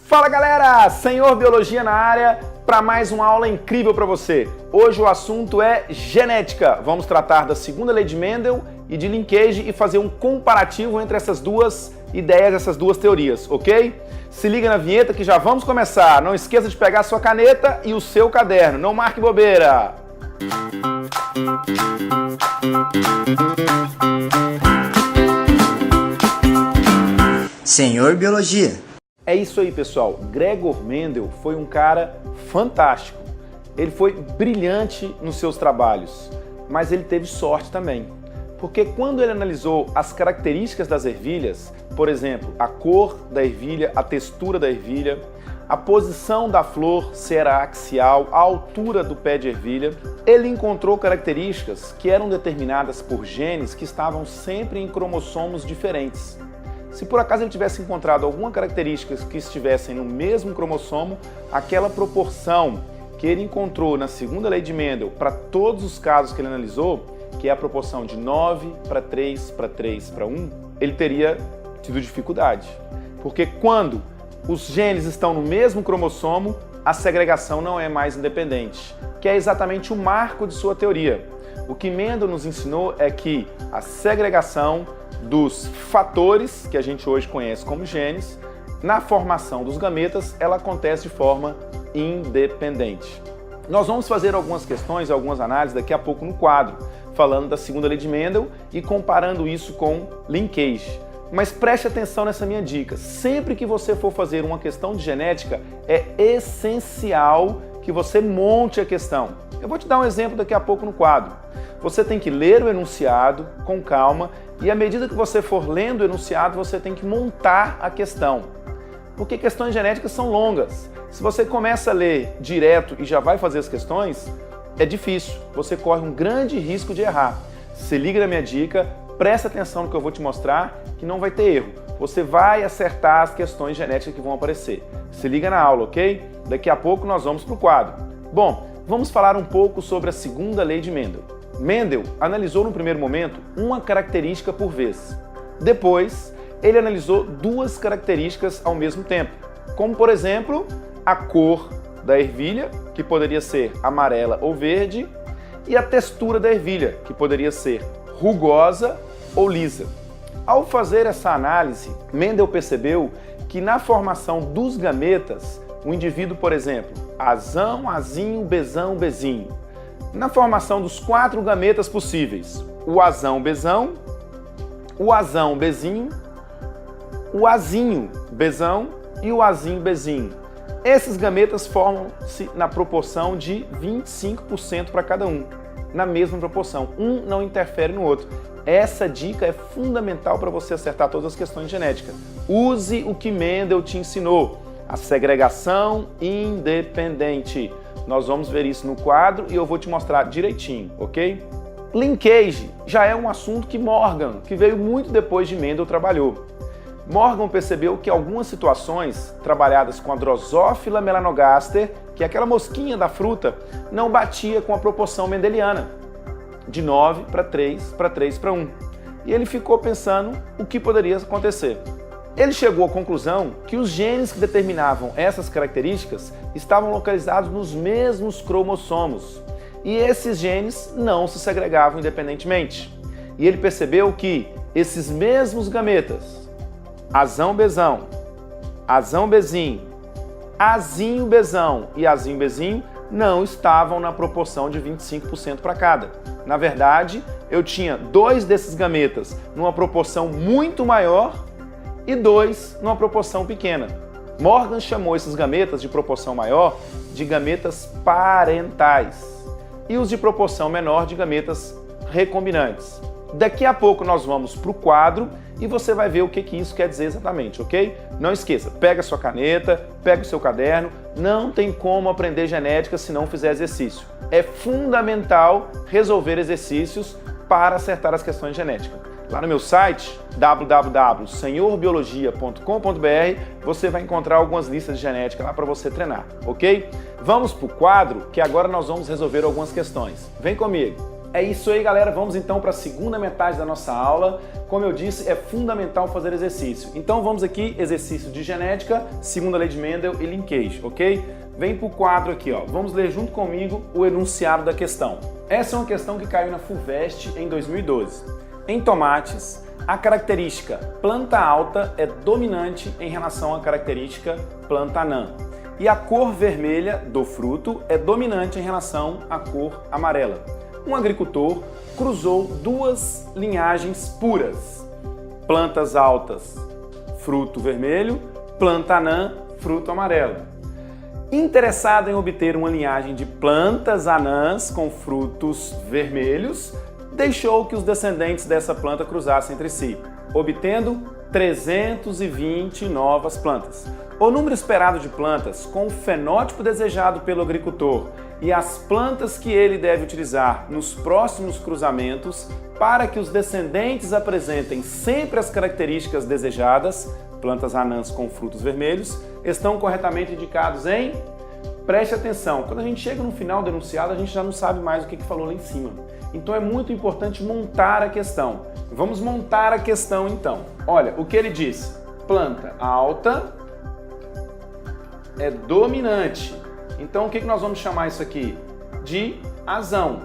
Fala galera, Senhor Biologia na área para mais uma aula incrível para você. Hoje o assunto é genética. Vamos tratar da segunda lei de Mendel e de linkage e fazer um comparativo entre essas duas ideias, essas duas teorias, ok? Se liga na vinheta que já vamos começar. Não esqueça de pegar a sua caneta e o seu caderno. Não marque bobeira. Senhor Biologia. É isso aí, pessoal. Gregor Mendel foi um cara fantástico. Ele foi brilhante nos seus trabalhos, mas ele teve sorte também. Porque quando ele analisou as características das ervilhas, por exemplo, a cor da ervilha, a textura da ervilha, a posição da flor, se era axial, a altura do pé de ervilha, ele encontrou características que eram determinadas por genes que estavam sempre em cromossomos diferentes. Se por acaso ele tivesse encontrado alguma característica que estivessem no mesmo cromossomo, aquela proporção que ele encontrou na segunda lei de Mendel para todos os casos que ele analisou, que é a proporção de 9 para 3 para 3 para 1, ele teria tido dificuldade. Porque quando os genes estão no mesmo cromossomo, a segregação não é mais independente, que é exatamente o marco de sua teoria. O que Mendel nos ensinou é que a segregação dos fatores, que a gente hoje conhece como genes, na formação dos gametas, ela acontece de forma independente. Nós vamos fazer algumas questões, algumas análises daqui a pouco no quadro, falando da segunda lei de Mendel e comparando isso com linkage. Mas preste atenção nessa minha dica. Sempre que você for fazer uma questão de genética, é essencial que você monte a questão. Eu vou te dar um exemplo daqui a pouco no quadro. Você tem que ler o enunciado com calma e à medida que você for lendo o enunciado, você tem que montar a questão. Porque questões genéticas são longas. Se você começa a ler direto e já vai fazer as questões, é difícil. Você corre um grande risco de errar. Se liga na minha dica, presta atenção no que eu vou te mostrar, que não vai ter erro. Você vai acertar as questões genéticas que vão aparecer. Se liga na aula, ok? Daqui a pouco nós vamos para o quadro. Bom, vamos falar um pouco sobre a segunda lei de Mendel. Mendel analisou no primeiro momento uma característica por vez. Depois, ele analisou duas características ao mesmo tempo, como por exemplo, a cor da ervilha, que poderia ser amarela ou verde, e a textura da ervilha, que poderia ser rugosa ou lisa. Ao fazer essa análise, Mendel percebeu que na formação dos gametas, o indivíduo, por exemplo, azão, azinho, bezão, bezinho, na formação dos 4 gametas possíveis, o azão, bezão, o azão, bezinho, o azinho, bezão e o azinho, bezinho. Esses gametas formam-se na proporção de 25% para cada um, na mesma proporção. Um não interfere no outro. Essa dica é fundamental para você acertar todas as questões genéticas. Use o que Mendel te ensinou, a segregação independente. Nós vamos ver isso no quadro e eu vou te mostrar direitinho, ok? Linkage já é um assunto que Morgan, que veio muito depois de Mendel, trabalhou. Morgan percebeu que algumas situações trabalhadas com a Drosophila melanogaster, que é aquela mosquinha da fruta, não batia com a proporção mendeliana, de 9 para 3 para 3 para 1. E ele ficou pensando o que poderia acontecer. Ele chegou à conclusão que os genes que determinavam essas características estavam localizados nos mesmos cromossomos e esses genes não se segregavam independentemente. E ele percebeu que esses mesmos gametas, azão, bezão, azão, bezinho, azinho, bezão e azinho, bezinho, não estavam na proporção de 25% para cada. Na verdade, eu tinha 2 desses gametas numa proporção muito maior e 2 numa proporção pequena. Morgan chamou esses gametas de proporção maior de gametas parentais e os de proporção menor de gametas recombinantes. Daqui a pouco nós vamos para o quadro e você vai ver o que isso quer dizer exatamente, ok? Não esqueça, pega a sua caneta, pega o seu caderno, não tem como aprender genética se não fizer exercício. É fundamental resolver exercícios para acertar as questões genéticas. Lá no meu site, www.senhorbiologia.com.br, você vai encontrar algumas listas de genética lá para você treinar, ok? Vamos para o quadro, que agora nós vamos resolver algumas questões. Vem comigo! É isso aí, galera. Vamos então para a segunda metade da nossa aula. Como eu disse, é fundamental fazer exercício. Então vamos aqui, exercício de genética, segunda lei de Mendel e linkage, ok? Vem para o quadro aqui, ó. Vamos ler junto comigo o enunciado da questão. Essa é uma questão que caiu na FUVEST em 2012. Em tomates, a característica planta alta é dominante em relação à característica planta anã. E a cor vermelha do fruto é dominante em relação à cor amarela. Um agricultor cruzou duas linhagens puras. Plantas altas, fruto vermelho, planta anã, fruto amarelo. Interessado em obter uma linhagem de plantas anãs com frutos vermelhos, deixou que os descendentes dessa planta cruzassem entre si, obtendo 320 novas plantas. O número esperado de plantas com o fenótipo desejado pelo agricultor e as plantas que ele deve utilizar nos próximos cruzamentos para que os descendentes apresentem sempre as características desejadas, plantas anãs com frutos vermelhos, estão corretamente indicados em... Preste atenção, quando a gente chega no final do enunciado, a gente já não sabe mais o que falou lá em cima. Então é muito importante montar a questão. Vamos montar a questão então. Olha, o que ele disse? Planta alta é dominante. Então o que nós vamos chamar isso aqui? De azão.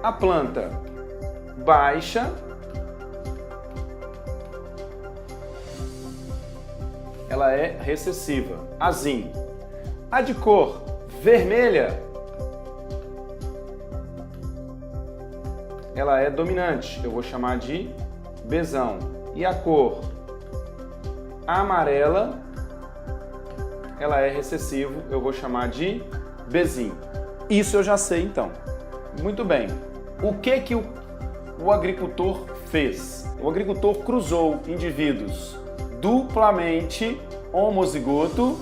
A planta baixa ela é recessiva, azinho. A de cor vermelha ela é dominante, eu vou chamar de bezão. E a cor amarela ela é recessivo, eu vou chamar de bezinho. Isso eu já sei então. Muito bem. O que o agricultor fez? O agricultor cruzou indivíduos duplamente homozigoto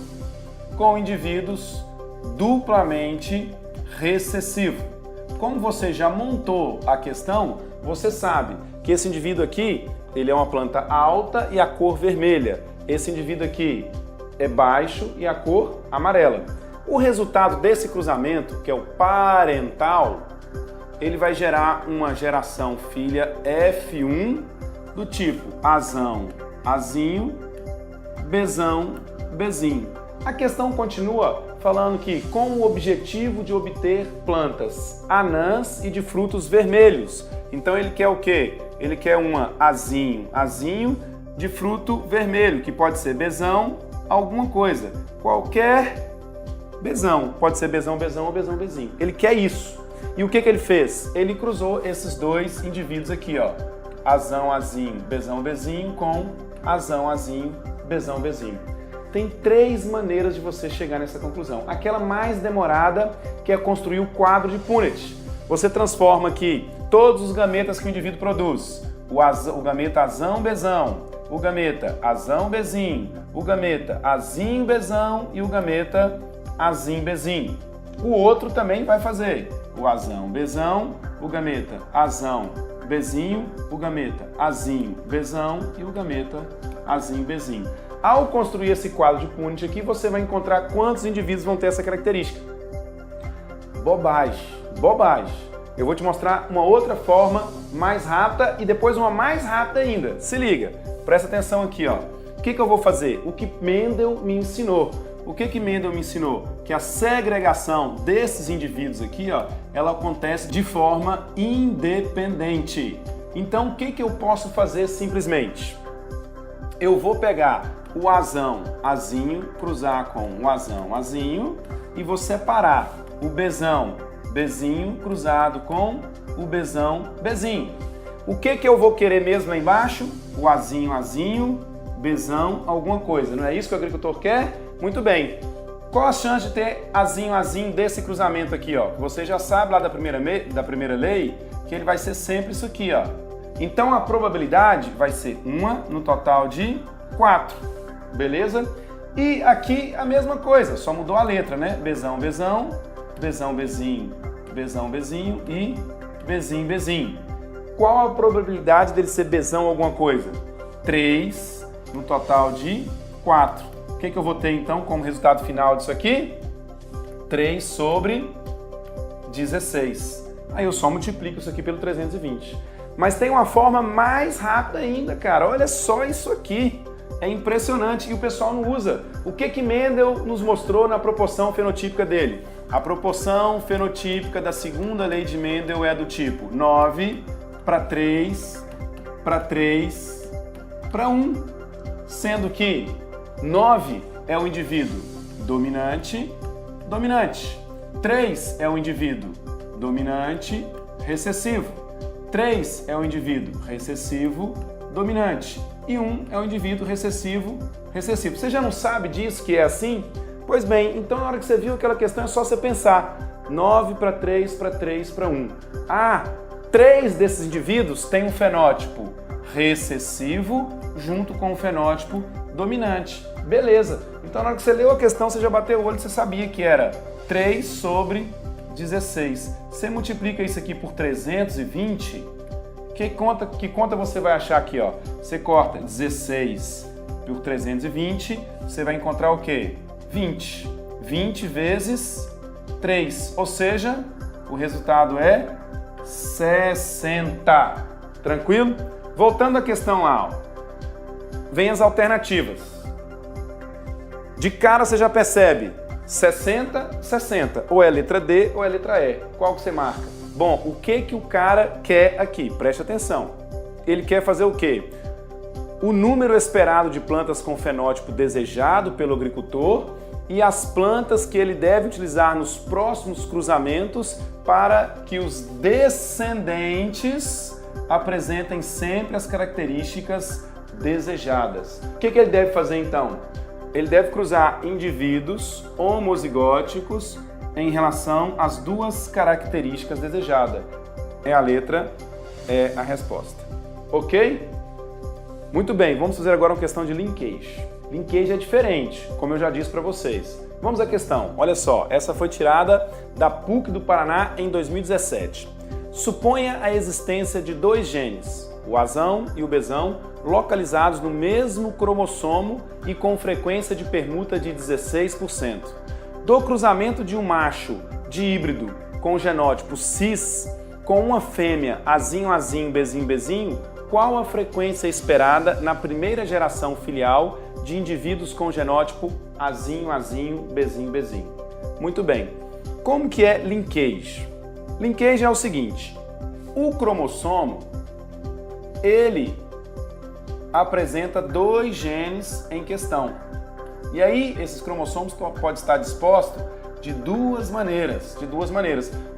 com indivíduos duplamente recessivo. Como você já montou a questão, você sabe que esse indivíduo aqui, ele é uma planta alta e a cor vermelha. Esse indivíduo aqui é baixo e a cor amarela. O resultado desse cruzamento, que é o parental, ele vai gerar uma geração filha F1 do tipo azão, azinho, bezão, bezinho. A questão continua falando que com o objetivo de obter plantas anãs e de frutos vermelhos. Então ele quer o quê? Ele quer uma azinho de fruto vermelho, que pode ser bezão, alguma coisa. Qualquer bezão. Pode ser bezão ou bezão, bezinho. Ele quer isso. E o que ele fez? Ele cruzou esses dois indivíduos aqui, ó. Azão, azinho, bezão, bezinho com azão, azinho, bezão, bezinho. Tem três maneiras de você chegar nessa conclusão. Aquela mais demorada, que é construir o quadro de Punnett. Você transforma aqui todos os gametas que o indivíduo produz. O gameta azão, bezão, o gameta azão, bezinho, o gameta azinho, bezão e o gameta azinho, bezinho. O outro também vai fazer o azão, bezão, o gameta azão, bezinho, o gameta azinho, bezão e o gameta azinho, bezinho. Ao construir esse quadro de Punnett aqui, você vai encontrar quantos indivíduos vão ter essa característica. Bobagem, bobagem. Eu vou te mostrar uma outra forma mais rápida e depois uma mais rápida ainda. Se liga, presta atenção aqui, ó. O que eu vou fazer? O que Mendel me ensinou. O que Mendel me ensinou? Que a segregação desses indivíduos aqui, ó, ela acontece de forma independente. Então, o que eu posso fazer simplesmente? Eu vou pegar o azão, azinho, cruzar com o azão, azinho, e vou separar o bezão, bezinho, cruzado com o bezão, bezinho. O que eu vou querer mesmo lá embaixo? O azinho, azinho, bezão, alguma coisa. Não é isso que o agricultor quer? Muito bem. Qual a chance de ter azinho, azinho desse cruzamento aqui, ó? Você já sabe lá da primeira lei que ele vai ser sempre isso aqui, ó. Então a probabilidade vai ser 1 no total de 4, beleza? E aqui a mesma coisa, só mudou a letra, né? Bezão, bezão, bezão, bezinho, bezão, bezinho e bezinho, bezinho. Qual a probabilidade dele ser bezão alguma coisa? 3 no total de 4. O que eu vou ter então como resultado final disso aqui? 3 sobre 16. Aí eu só multiplico isso aqui pelo 320. Mas tem uma forma mais rápida ainda, cara. Olha só isso aqui. É impressionante e o pessoal não usa. O que Mendel nos mostrou na proporção fenotípica dele? A proporção fenotípica da segunda lei de Mendel é do tipo 9 para 3 para 3 para 1. Sendo que 9 é o indivíduo dominante, dominante. 3 é o indivíduo dominante, recessivo. 3 é o indivíduo recessivo, dominante. E 1 é o indivíduo recessivo, recessivo. Você já não sabe disso, que é assim? Pois bem, então na hora que você viu aquela questão é só você pensar 9 para 3 para 3 para 1. Ah, 3 desses indivíduos têm um fenótipo recessivo junto com o fenótipo dominante. Beleza. Então na hora que você leu a questão, você já bateu o olho e você sabia que era 3 sobre 16. Você multiplica isso aqui por 320, que conta você vai achar aqui, ó? Você corta 16 por 320, você vai encontrar o quê? 20. 20 vezes 3, ou seja, o resultado é 60. Tranquilo? Voltando à questão lá, ó. Vem as alternativas. De cara você já percebe 60, 60. Ou é a letra D ou é a letra E. Qual que você marca? Bom, o que o cara quer aqui? Preste atenção. Ele quer fazer o quê? O número esperado de plantas com fenótipo desejado pelo agricultor e as plantas que ele deve utilizar nos próximos cruzamentos para que os descendentes apresentem sempre as características desejadas. O que ele deve fazer então? Ele deve cruzar indivíduos homozigóticos em relação às duas características desejadas. É a letra, é a resposta. Ok? Muito bem, vamos fazer agora uma questão de linkage. Linkage é diferente, como eu já disse para vocês. Vamos à questão. Olha só, essa foi tirada da PUC do Paraná em 2017. Suponha a existência de dois genes, o Azão e o Bzão, localizados no mesmo cromossomo e com frequência de permuta de 16%. Do cruzamento de um macho de híbrido com genótipo cis com uma fêmea Azinho, Azinho, Bzinho, Bzinho, qual a frequência esperada na primeira geração filial de indivíduos com genótipo Azinho, Azinho, Bzinho, Bzinho? Muito bem. Como que é linkage? Linkage é o seguinte: o cromossomo, ele apresenta dois genes em questão. E aí, esses cromossomos podem estar dispostos de duas maneiras.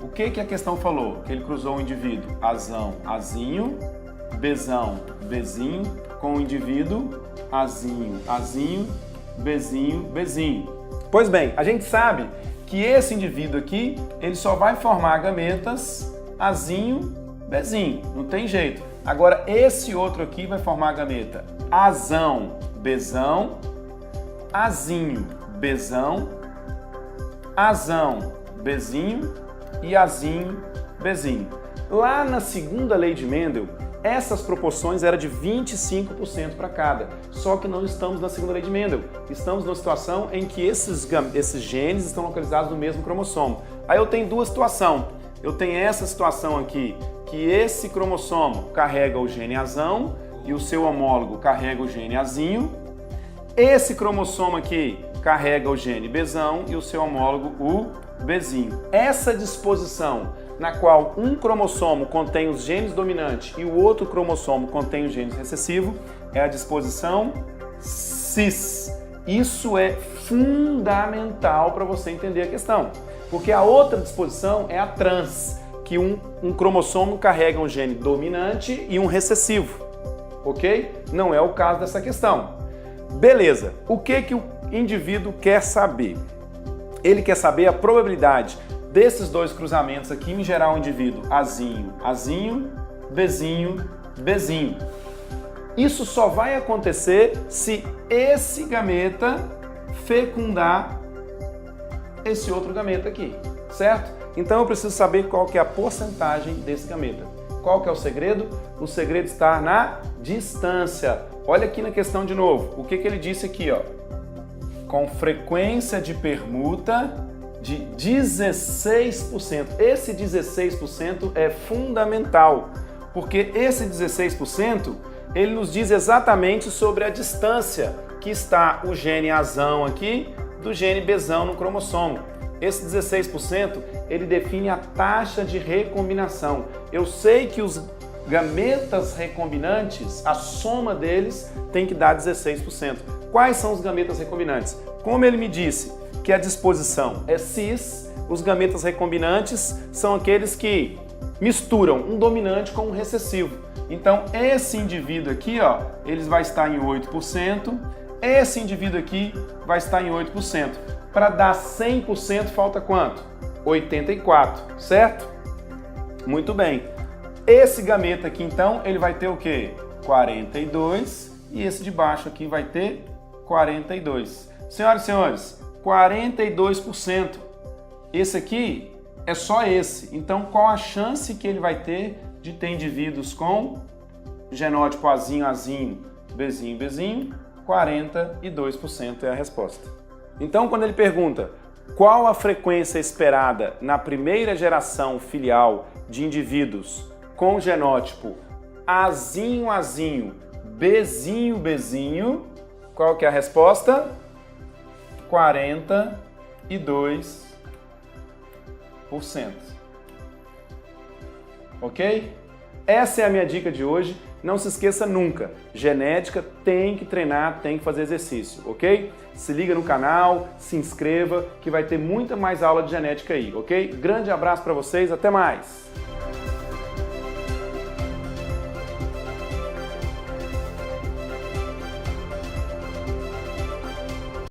O que a questão falou? Que ele cruzou o indivíduo Azão, Azinho, Bzão, Bzinho, com o indivíduo Azinho, Azinho, Bzinho, Bzinho. Pois bem, a gente sabe que esse indivíduo aqui, ele só vai formar gametas Azinho, Bzinho, não tem jeito. Agora, esse outro aqui vai formar a gameta Azão, Bzão, Azinho, Bzão, Azão, Bzinho e Azinho, Bzinho. Lá na segunda lei de Mendel, essas proporções eram de 25% para cada. Só que não estamos na segunda lei de Mendel. Estamos numa situação em que esses genes estão localizados no mesmo cromossomo. Aí eu tenho duas situações. Eu tenho essa situação aqui, que esse cromossomo carrega o gene Azão e o seu homólogo carrega o gene Azinho. Esse cromossomo aqui carrega o gene Bzão e o seu homólogo o Bzinho. Essa disposição na qual um cromossomo contém os genes dominantes e o outro cromossomo contém os genes recessivos é a disposição cis. Isso é fundamental para você entender a questão, porque a outra disposição é a trans, que um cromossomo carrega um gene dominante e um recessivo, ok? Não é o caso dessa questão. Beleza, o que o indivíduo quer saber? Ele quer saber a probabilidade desses dois cruzamentos aqui em gerar um indivíduo Azinho, Azinho, Bzinho, Bzinho. Isso só vai acontecer se esse gameta fecundar esse outro gameta aqui, certo? Então eu preciso saber qual que é a porcentagem desse gameta. Qual que é o segredo? O segredo está na distância. Olha aqui na questão de novo. O que ele disse aqui, ó? Com frequência de permuta de 16%. Esse 16% é fundamental, porque esse 16% ele nos diz exatamente sobre a distância que está o gene Azão aqui do gene Bzão no cromossomo. Esse 16% ele define a taxa de recombinação. Eu sei que os gametas recombinantes, a soma deles tem que dar 16%. Quais são os gametas recombinantes? Como ele me disse que a disposição é cis, os gametas recombinantes são aqueles que misturam um dominante com um recessivo. Então, esse indivíduo aqui, ó, ele vai estar em 8%, esse indivíduo aqui vai estar em 8%. Para dar 100%, falta quanto? 84, certo? Muito bem. Esse gameta aqui, então, ele vai ter o quê? 42, e esse de baixo aqui vai ter 42. Senhoras e senhores, 42%. Esse aqui é só esse. Então, qual a chance que ele vai ter de ter indivíduos com genótipo Azinho, Azinho, Bzinho, Bzinho? 42% é a resposta. Então, quando ele pergunta qual a frequência esperada na primeira geração filial de indivíduos com genótipo Azinho, Azinho, Bzinho, Bzinho, qual que é a resposta? 42%. Ok? Essa é a minha dica de hoje. Não se esqueça nunca, genética tem que treinar, tem que fazer exercício, ok? Se liga no canal, se inscreva, que vai ter muita mais aula de genética aí, ok? Grande abraço para vocês, até mais!